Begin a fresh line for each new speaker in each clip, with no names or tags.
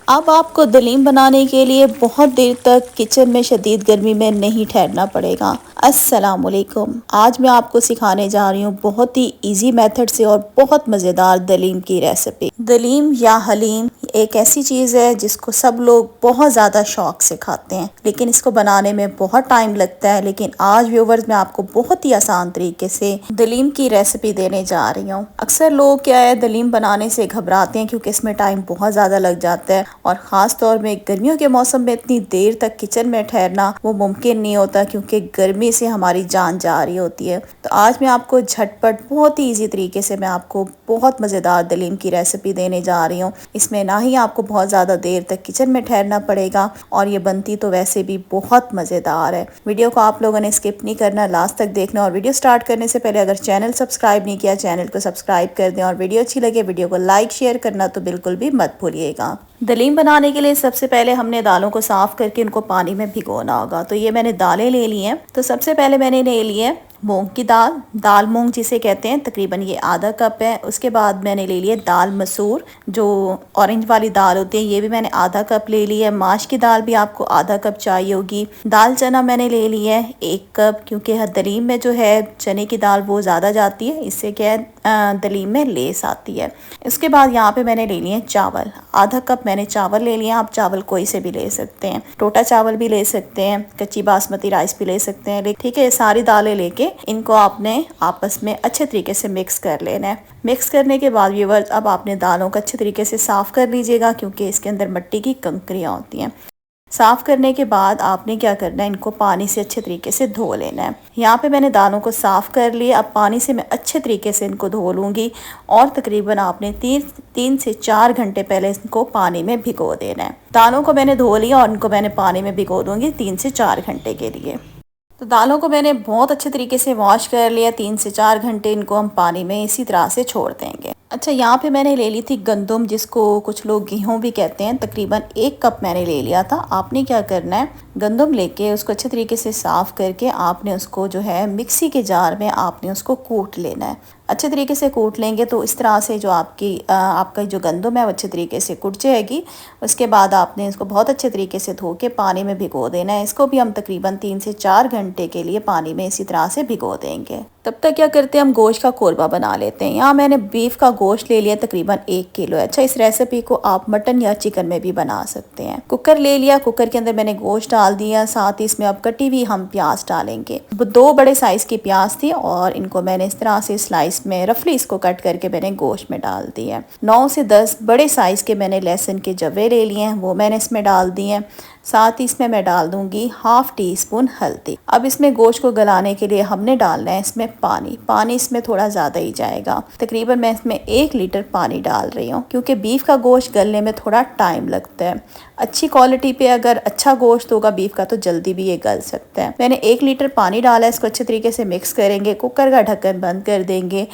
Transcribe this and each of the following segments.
अब आपको दलीम बनाने के लिए बहुत देर तक किचन में शदीद गर्मी में नहीं ठहरना पड़ेगा। अस्सलाम वालेकुम। आज मैं आपको सिखाने जा रही हूँ बहुत ही इजी मेथड से और बहुत मज़ेदार दलीम की रेसिपी। दलीम या हलीम एक ऐसी चीज़ है जिसको सब लोग बहुत ज़्यादा शौक से खाते हैं, लेकिन इसको बनाने में बहुत टाइम लगता है। लेकिन आज व्यूवर्स मैं आपको बहुत ही आसान तरीके से दलीम की रेसिपी देने जा रही हूँ। अक्सर लोग क्या है दलीम बनाने से घबराते हैं क्योंकि इसमें टाइम बहुत ज़्यादा लग जाता है और ख़ास तौर में गर्मियों के मौसम में इतनी देर तक किचन में ठहरना वो मुमकिन नहीं होता क्योंकि गर्मी से हमारी जान जा रही होती है। तो आज मैं आपको झटपट बहुत ही इजी तरीके से मैं आपको बहुत मज़ेदार दलीम की रेसिपी देने जा रही हूँ। इसमें ना ही आपको बहुत ज़्यादा देर तक किचन में ठहरना पड़ेगा और ये बनती तो वैसे भी बहुत मज़ेदार है। वीडियो को आप लोगों ने स्किप नहीं करना, लास्ट तक देखना। और वीडियो स्टार्ट करने से पहले अगर चैनल सब्सक्राइब नहीं किया चैनल को सब्सक्राइब कर दें और वीडियो अच्छी लगे वीडियो को लाइक शेयर करना तो बिल्कुल भी मत भूलिएगा। दलीम बनाने के लिए सबसे पहले हमने दालों को साफ करके इनको पानी में भिगोना होगा। तो ये मैंने दालें ले ली हैं। तो सबसे पहले मैंने ले ली है मूंग की दाल मूंग जिसे कहते हैं, तकरीबन ये आधा कप है। उसके बाद मैंने ले लिया दाल मसूर जो ऑरेंज वाली दाल होती है, ये भी मैंने आधा कप ले ली है। माश की दाल भी आपको आधा कप चाहिए होगी। दाल चना मैंने ले लिया है 1 कप, क्योंकि दलीम में जो है चने की दाल वो ज़्यादा जाती है, इससे क्या है दलीम में लेस आती है। इसके बाद यहाँ पे मैंने ले लिए चावल, आधा कप मैंने चावल ले लिए। आप चावल कोई से भी ले सकते हैं, टोटा चावल भी ले सकते हैं, कच्ची बासमती राइस भी ले सकते हैं। ठीक है, सारी दालें लेके इनको आपने आपस में अच्छे तरीके से मिक्स कर लेना है। मिक्स करने के बाद व्यूअर्स अब आपने दालों को अच्छे तरीके से साफ़ कर लीजिएगा क्योंकि इसके अंदर मिट्टी की कंकरियाँ होती हैं। साफ़ करने के बाद आपने क्या करना है, इनको पानी से अच्छे तरीके से धो लेना है। यहाँ पे मैंने दालों को साफ़ कर लिया। अब पानी से मैं अच्छे तरीके से इनको धो लूँगी और तकरीबन आपने 3 से 4 घंटे पहले इनको पानी में भिगो देना है। दालों को मैंने धो लिया और इनको मैंने पानी में भिगो दूँगी 3 से 4 घंटे के लिए। तो दालों को मैंने बहुत अच्छे तरीके से वॉश कर लिया। 3 से 4 घंटे इनको हम पानी में इसी तरह से छोड़ देंगे। अच्छा, यहाँ पे मैंने ले ली थी गंदम, जिसको कुछ लोग गेहूं भी कहते हैं। तकरीबन 1 कप मैंने ले लिया था। आपने क्या करना है, गंदम लेके उसको अच्छे तरीके से साफ़ करके आपने उसको जो है मिक्सी के जार में आपने उसको कूट लेना है। अच्छे तरीके से कूट लेंगे तो इस तरह से जो आपका जो गंदम है वो अच्छे तरीके से कुट जाएगी। उसके बाद आपने इसको बहुत अच्छे तरीके से धो के पानी में भिगो देना है। इसको भी हम तकरीबन 3 से 4 घंटे के लिए पानी में इसी तरह से भिगो देंगे। तब तक क्या करते हैं, हम गोश्त का कोरमा बना लेते हैं। यहाँ मैंने बीफ का गोश्त ले लिया, तकरीबन 1 किलो है। अच्छा, इस रेसिपी को आप मटन या चिकन में भी बना सकते हैं। कुकर ले लिया, कुकर के अंदर मैंने गोश्त डाल दिया, साथ ही इसमें अब कटी हुई हम प्याज डालेंगे। 2 बड़े साइज़ की प्याज थी और इनको मैंने इस तरह से स्लाइस में रफली इसको कट करके मैंने गोश्त में डाल दिया। 9 से 10 बड़े साइज़ के मैंने लहसुन के जवे ले लिए हैं, वो मैंने इसमें डाल दिए हैं। साथ ही इसमें मैं डाल दूंगी ½ टीस्पून हल्दी। अब इसमें गोश्त को गलाने के लिए हमने डालना है इसमें पानी इसमें थोड़ा ज़्यादा ही जाएगा। तकरीबन मैं इसमें 1 लीटर पानी डाल रही हूँ क्योंकि बीफ का गोश्त गलने में थोड़ा टाइम लगता है। अच्छी क्वालिटी पे अगर अच्छा गोश्त होगा बीफ का तो जल्दी भी ये गल सकता है। मैंने 1 लीटर पानी डाला है, इसको अच्छे तरीके से मिक्स करेंगे। कुकर का ढक्कन बंद कर देंगे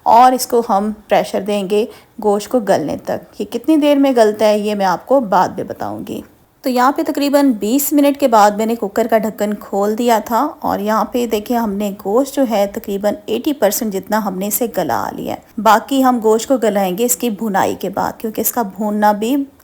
और इसको हम प्रेशर देंगे गोश्त को गलने तक। ये कितनी देर में गलता है ये मैं आपको बाद में बताऊंगी। तो यहाँ पे तकरीबन 20 मिनट के बाद मैंने कुकर का ढक्कन खोल दिया था और यहाँ पे देखिए हमने गोश्त जो है तकरीबन 80% जितना हमने इसे गला लिया है। बाकी हम गोश्त को गलाएंगे इसकी भुनाई के बाद, क्योंकि इसका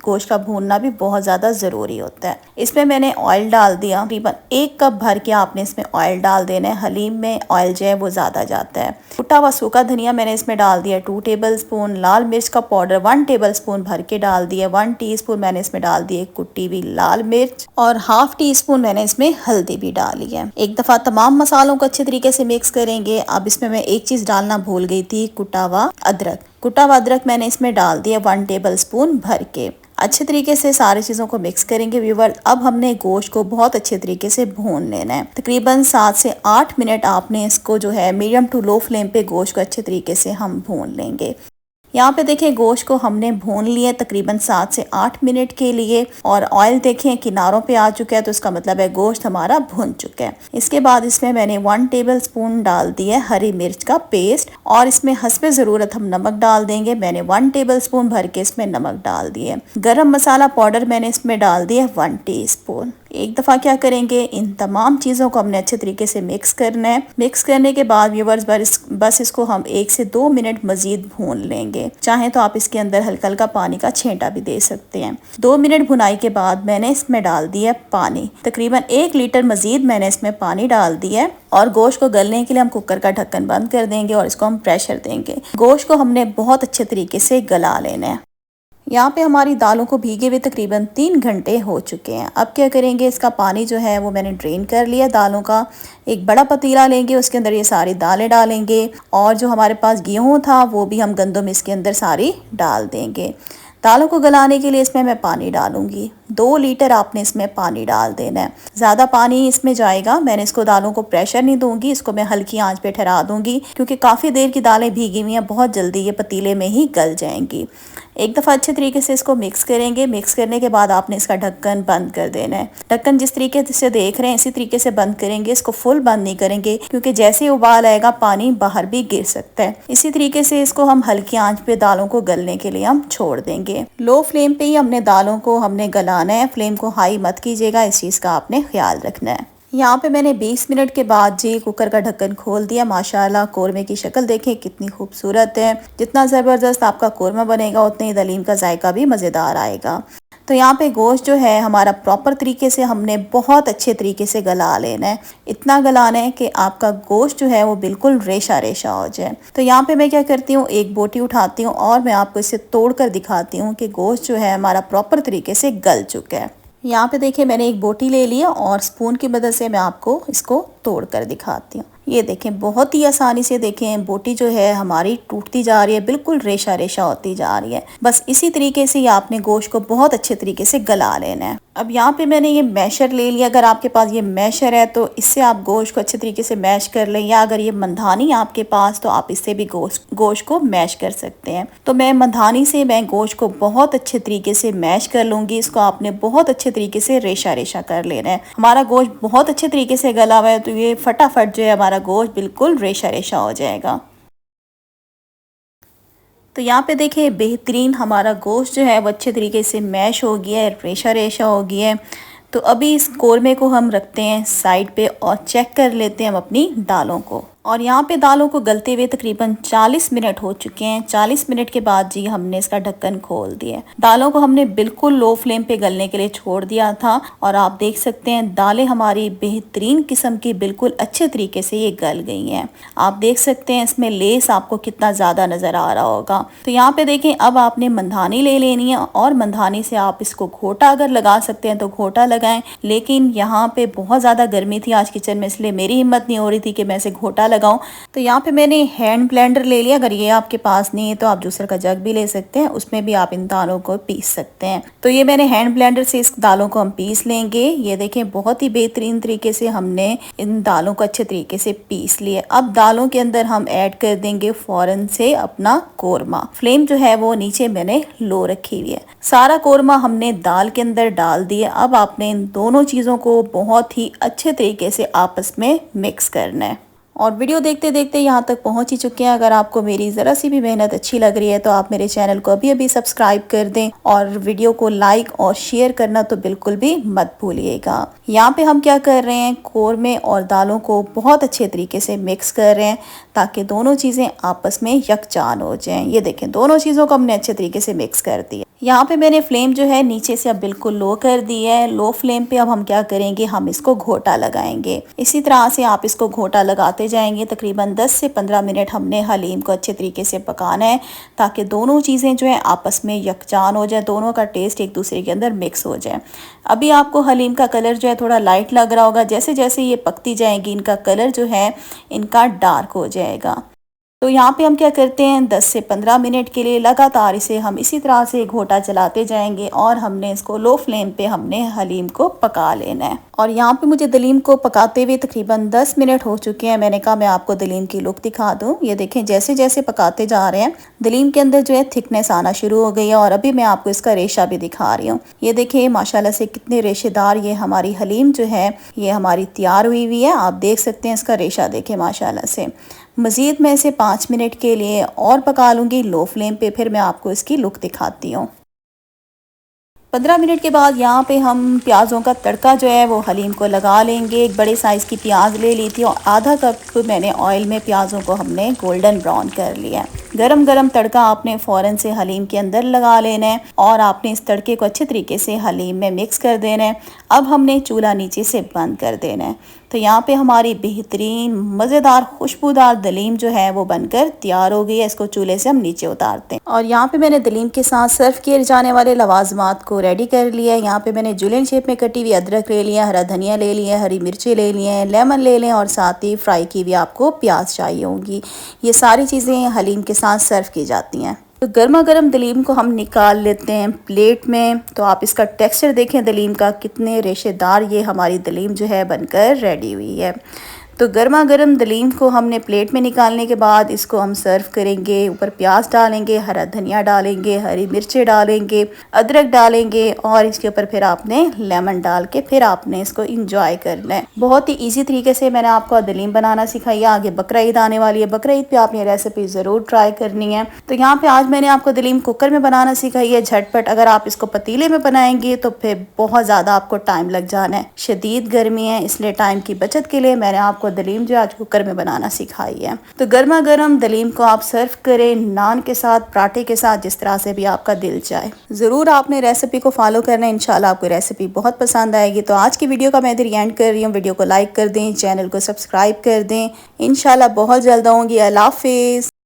गोश्त का भूनना भी बहुत ज़्यादा ज़रूरी होता है। इसमें मैंने ऑयल डाल दिया, तकरीबन 1 कप भर के आपने इसमें ऑयल डाल देना है। हलीम में ऑयल जो है वो ज़्यादा जाता है। कुटा हुआ सूखा धनिया मैंने इसमें डाल दिया 2 टेबलस्पून। लाल मिर्च का पाउडर 1 टेबलस्पून भर के डाल दिया। 1 टीस्पून मैंने इसमें डाल दिए कुटी हुई लाल मिर्च और ½ टीस्पून मैंने इसमें हल्दी भी डाली है। एक दफ़ा तमाम मसालों को अच्छे तरीके से मिक्स करेंगे। अब इसमें मैं एक चीज़ डालना भूल गई थी, कुटा हुआ अदरक मैंने इसमें डाल दिया 1 टेबलस्पून भर के। अच्छे तरीके से सारी चीज़ों को मिक्स करेंगे व्यूअर। अब हमने गोश्त को बहुत अच्छे तरीके से भून लेना है। तकरीबन 7 से 8 मिनट आपने इसको जो है मीडियम टू लो फ्लेम पे गोश्त को अच्छे तरीके से हम भून लेंगे। यहाँ पे देखें गोश्त को हमने भून लिया तकरीबन 7 से 8 मिनट के लिए और ऑयल देखें किनारों पे आ चुका है, तो इसका मतलब है गोश्त हमारा भुन चुका है। इसके बाद इसमें मैंने 1 टेबलस्पून डाल दिया हरी मिर्च का पेस्ट और इसमें हस्बे ज़रूरत हम नमक डाल देंगे। मैंने 1 टेबलस्पून भर के इसमें नमक डाल दिए। गरम मसाला पाउडर मैंने इसमें डाल दिया 1 टीस्पून। एक दफ़ा क्या करेंगे, इन तमाम चीज़ों को हमने अच्छे तरीके से मिक्स करना है। मिक्स करने के बाद व्यूअर्स बस इसको हम 1 से 2 मिनट मज़ीद भून लेंगे। चाहें तो आप इसके अंदर हल्का हल्का पानी का छींटा भी दे सकते हैं। 2 मिनट भुनाई के बाद मैंने इसमें डाल दिया पानी, तकरीबन 1 लीटर मज़ीद मैंने इसमें पानी डाल दिया है। और गोश्त को गलने के लिए हम कुकर का ढक्कन बंद कर देंगे और इसको हम प्रेशर देंगे। गोश्त को हमने बहुत अच्छे तरीके से गला लेना है। यहाँ पे हमारी दालों को भीगे हुए तकरीबन 3 घंटे हो चुके हैं। अब क्या करेंगे, इसका पानी जो है वो मैंने ड्रेन कर लिया दालों का। एक बड़ा पतीला लेंगे, उसके अंदर ये सारी दालें डालेंगे और जो हमारे पास गेहूँ था वो भी हम गंदम इसके अंदर सारी डाल देंगे। दालों को गलाने के लिए इसमें मैं पानी डालूंगी। 2 लीटर आपने इसमें पानी डाल देना है। ज़्यादा पानी इसमें जाएगा। मैंने इसको दालों को प्रेशर नहीं दूंगी, इसको मैं हल्की आंच पे ठहरा दूंगी क्योंकि काफ़ी देर की दालें भीगी हुई हैं, बहुत जल्दी ये पतीले में ही गल जाएंगी। एक दफ़ा अच्छे तरीके से इसको मिक्स करेंगे। मिक्स करने के बाद आपने इसका ढक्कन बंद कर देना है। ढक्कन जिस तरीके से देख रहे हैं इसी तरीके से बंद करेंगे, इसको फुल बंद नहीं करेंगे क्योंकि जैसे ही उबाल आएगा पानी बाहर भी गिर सकता है। इसी तरीके से इसको हम हल्की आंच पे दालों को गलने के लिए हम छोड़ देंगे। लो फ्लेम पे ही हमने दालों को हमने गलाना है, फ्लेम को हाई मत कीजिएगा, इस चीज़ का आपने ख्याल रखना है। यहाँ पे मैंने 20 मिनट के बाद जी कुकर का ढक्कन खोल दिया। माशाल्लाह कोरमे की शक्ल देखें कितनी खूबसूरत है। जितना ज़बरदस्त आपका कोरमा बनेगा उतने ही दलीम का जायका भी मज़ेदार आएगा। तो यहाँ पे गोश्त जो है हमारा प्रॉपर तरीके से हमने बहुत अच्छे तरीके से गला लेना है। इतना गलाना है कि आपका गोश्त जो है वो बिल्कुल रेशा रेशा हो जाए। तो यहाँ पे मैं क्या करती हूँ, एक बोटी उठाती हूँ और मैं आपको इसे तोड़ कर दिखाती हूँ कि गोश्त जो है हमारा प्रॉपर तरीके से गल चुका है। यहाँ पे देखिए मैंने एक बोटी ले लिया और स्पून की मदद से मैं आपको इसको तोड़ कर दिखाती हूँ। ये देखें बहुत ही आसानी से देखें बोटी जो है हमारी टूटती जा रही है, बिल्कुल रेशा रेशा होती जा रही है। बस इसी तरीके से आपने गोश्त को बहुत अच्छे तरीके से गला लेना है। अब यहाँ पे मैंने ये मैशर ले लिया। अगर आपके पास ये मैशर है तो इससे आप गोश्त को अच्छे तरीके से मैश कर लें, या अगर ये मंधानी आपके पास तो आप इससे भी गोश्त को मैश कर सकते हैं। तो मैं मंधानी से मैं गोश्त को बहुत अच्छे तरीके से मैश कर लूँगी। इसको आपने बहुत अच्छे तरीके से रेशा रेशा कर लेना है। हमारा गोश्त बहुत अच्छे तरीके से गला हुआ है तो ये फटाफट जो है हमारा गोश्त बिल्कुल रेशा रेशा हो जाएगा। तो यहाँ पे देखिए बेहतरीन हमारा गोश्त जो है वो अच्छे तरीके से मैश हो गया है, रेशा रेशा हो गया है। तो अभी इस कोरमे को हम रखते हैं साइड पे और चेक कर लेते हैं हम अपनी दालों को। और यहाँ पे दालों को गलते हुए तकरीबन 40 मिनट हो चुके हैं। 40 मिनट के बाद जी हमने इसका ढक्कन खोल दिया। दालों को हमने बिल्कुल लो फ्लेम पे गलने के लिए छोड़ दिया था और आप देख सकते हैं दालें हमारी बेहतरीन किस्म की बिल्कुल अच्छे तरीके से ये गल गई हैं। आप देख सकते हैं इसमें लेस आपको कितना ज़्यादा नज़र आ रहा होगा। तो यहाँ पे देखें अब आपने मंधानी ले लेनी है और मंधानी से आप इसको घोटा अगर लगा सकते हैं तो घोटा लगाएं। लेकिन यहाँ पे बहुत ज़्यादा गर्मी थी आज किचन में, इसलिए मेरी हिम्मत नहीं हो रही थी कि मैं इसे घोटा लगाऊं। तो यहाँ पे मैंने हैंड ब्लेंडर ले लिया। अगर ये आपके पास नहीं है तो आप जूसर का जग भी ले सकते हैं, उसमें भी आप इन दालों को पीस सकते हैं। तो ये मैंने हैंड ब्लेंडर से इस दालों को हम पीस लेंगे। ये देखें बहुत ही बेहतरीन तरीके से हमने इन दालों को अच्छे तरीके से पीस लिए। अब दालों के अंदर हम ऐड कर देंगे फौरन से अपना कोरमा। फ्लेम जो है वो नीचे मैंने लो रखी हुई है। सारा कोरमा हमने दाल के अंदर डाल दिया। अब आपने इन दोनों चीज़ों को बहुत ही अच्छे तरीके से आपस में मिक्स करना है। और वीडियो देखते देखते यहाँ तक पहुँच ही चुके हैं। अगर आपको मेरी ज़रा सी भी मेहनत अच्छी लग रही है तो आप मेरे चैनल को अभी अभी सब्सक्राइब कर दें और वीडियो को लाइक और शेयर करना तो बिल्कुल भी मत भूलिएगा। यहाँ पे हम क्या कर रहे हैं, कोरमे और दालों को बहुत अच्छे तरीके से मिक्स कर रहे हैं ताकि दोनों चीज़ें आपस में यकजान हो जाएं। ये देखें दोनों चीज़ों को हमने अच्छे तरीके से मिक्स कर दिया। यहाँ पे मैंने फ्लेम जो है नीचे से अब बिल्कुल लो कर दी है। लो फ्लेम पे अब हम क्या करेंगे, हम इसको घोटा लगाएंगे। इसी तरह से आप इसको घोटा लगाते जाएंगे। तकरीबन 10 से 15 मिनट हमने हलीम को अच्छे तरीके से पकाना है ताकि दोनों चीज़ें जो है आपस में यकजान हो जाए, दोनों का टेस्ट एक दूसरे के अंदर मिक्स हो जाए। अभी आपको हलीम का कलर जो है थोड़ा लाइट लग रहा होगा। जैसे जैसे ये पकती जाएंगी इनका कलर जो है इनका डार्क हो जाएगा। तो यहाँ पे हम क्या करते हैं, 10 से 15 मिनट के लिए लगातार इसे हम इसी तरह से घोटा चलाते जाएंगे और हमने इसको लो फ्लेम पे हमने हलीम को पका लेना है। और यहाँ पे मुझे दलीम को पकाते हुए तकरीबन 10 मिनट हो चुके हैं। मैंने कहा मैं आपको दलीम की लुक दिखा दूँ। ये देखें जैसे जैसे पकाते जा रहे हैं दलीम के अंदर जो है थिकनेस आना शुरू हो गई है और अभी मैं आपको इसका रेशा भी दिखा रही हूँ। ये देखिए माशाल्लाह से कितने रेशेदार ये हमारी हलीम जो है ये हमारी तैयार हुई हुई है। आप देख सकते हैं इसका रेशा देखें माशाल्लाह से। मज़ीद मैं इसे 5 मिनट के लिए और पका लूँगी लो फ्लेम पे, फिर मैं आपको इसकी लुक दिखाती हूँ। 15 मिनट के बाद यहाँ पे हम प्याज़ों का तड़का जो है वो हलीम को लगा लेंगे। एक बड़े साइज़ की प्याज ले ली थी और आधा कप मैंने ऑयल में प्याज़ों को हमने गोल्डन ब्राउन कर लिया है। गरम गरम तड़का आपने फ़ौरन से हलीम के अंदर लगा लेना है और आपने इस तड़के को अच्छे तरीके से हलीम में मिक्स कर देना है। अब हमने चूल्हा नीचे से बंद कर देना है। तो यहाँ पे हमारी बेहतरीन मज़ेदार खुशबूदार दलीम जो है वो बनकर तैयार हो गई है। इसको चूल्हे से हम नीचे उतारते हैं और यहाँ पे मैंने दलीम के साथ सर्व किए जाने वाले लवाजमात को रेडी कर लिया है। यहाँ पे मैंने जुलियन शेप में कटी हुई अदरक ले लिया, हरा धनिया ले लिया, हरी मिर्ची ले लिए हैं, लेमन ले लें और साथ ही फ्राई की भी आपको प्याज चाहिए होंगी। ये सारी चीज़ें हलीम के साथ सर्व की जाती हैं। तो गर्मा गर्म दलीम को हम निकाल लेते हैं प्लेट में। तो आप इसका टेक्सचर देखें दलीम का, कितने रेशेदार ये हमारी दलीम जो है बनकर रेडी हुई है। तो गर्मा गर्म दलीम को हमने प्लेट में निकालने के बाद इसको हम सर्व करेंगे। ऊपर प्याज डालेंगे, हरा धनिया डालेंगे, हरी मिर्चें डालेंगे, अदरक डालेंगे और इसके ऊपर फिर आपने लेमन डाल के फिर आपने इसको इंजॉय करना है। बहुत ही इजी तरीके से मैंने आपको दलीम बनाना सिखाई है। आगे बकरा ईद आने वाली है, बकरा ईद पे आप ये रेसिपी ज़रूर ट्राई करनी है। तो यहाँ पे आज मैंने आपको दलीम कुकर में बनाना सिखाई है, झटपट। अगर आप इसको पतीले में बनाएंगे तो फिर बहुत ज़्यादा आपको टाइम लग जाना है। शदीद गर्मी है, इसलिए टाइम की बचत के लिए मैंने आपको दलीम जो आज कुकर में बनाना सिखाई है। तो गर्मा गर्म दलीम को आप सर्व करें नान के साथ, पराठे के साथ, जिस तरह से भी आपका दिल चाहे। ज़रूर आपने रेसिपी को फॉलो करना है, इंशाल्लाह आपको रेसिपी बहुत पसंद आएगी। तो आज की वीडियो का मैं इधर एंड कर रही हूँ। वीडियो को लाइक कर दें, चैनल को सब्सक्राइब कर दें। इंशाल्लाह बहुत जल्द आऊँगी। अल्लाह हाफिज़।